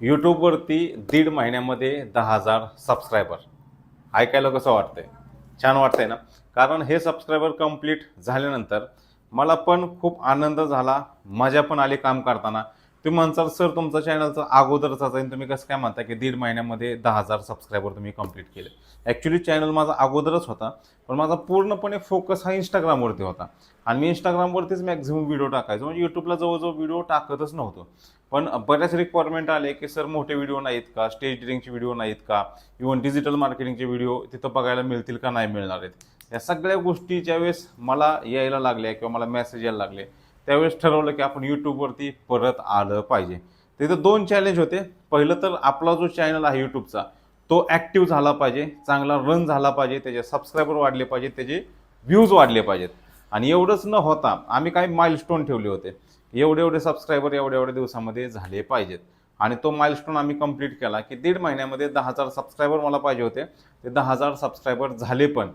यूट्यूबवरती 1.5 महिन्यामध्ये 10,000 सबस्क्रायबर. ऐकायला कसं वाटतंय? छान वाटतंय ना? कारण हे सबस्क्रायबर कंप्लीट झाल्यानंतर मला पण खूप आनंद झाला, मजा पण आली काम करताना. तुम्ही म्हणसाल, "सर तुमचा चॅनलचा अगोदरचाच आहे आणि तुम्ही कसं काय म्हणता की 1.5 महिन्यामध्ये 10,000 सबस्क्रायबर तुम्ही कंप्लीट केले?" ॲक्च्युअली चॅनल माझा अगोदरच होता, पण माझा पूर्णपणे फोकस हा Instagramवरती होता आणि मी Instagramवरतीच मॅक्झिमम व्हिडिओ टाकायचो. म्हणजे YouTubeला जवळ-जवळ व्हिडिओ टाकतच नव्हतो. पण बऱ्याच रिक्वायरमेंट आले की सर मोठे व्हिडिओ नाहीत का, स्टेज डिझाईनचे व्हिडिओ नाहीत का, इव्हन डिजिटल मार्केटिंगचे व्हिडिओ तिथं बघायला मिळतील का नाही मिळणार आहेत. या सगळ्या गोष्टी ज्यावेळेस मला यायला लागल्या किंवा मला मेसेज यायला लागले, त्यावेळेस ठरवलं की आपण यूट्यूबवरती परत आलं पाहिजे. तिथं 2 चॅलेंज होते. पहिलं तर आपला जो चॅनल आहे यूट्यूबचा तो ॲक्टिव्ह झाला पाहिजे, चांगला रन झाला पाहिजे, त्याचे सबस्क्रायबर वाढले पाहिजे, त्याचे व्ह्यूज वाढले पाहिजेत. आणि एवढंच न होता आम्ही काही माइलस्टोन ठेवले होते. एवढे-एवढे सबस्क्रायबर एवढ्या-एवढ्या दिवसामध्ये झाले पाहिजेत. आणि तो माइलस्टोन आम्ही कंप्लीट केला की 1.5 महिन्यामध्ये 10,000 सबस्क्रायबर मला पाहिजे होते. ते 10,000 सबस्क्रायबर झाले पण.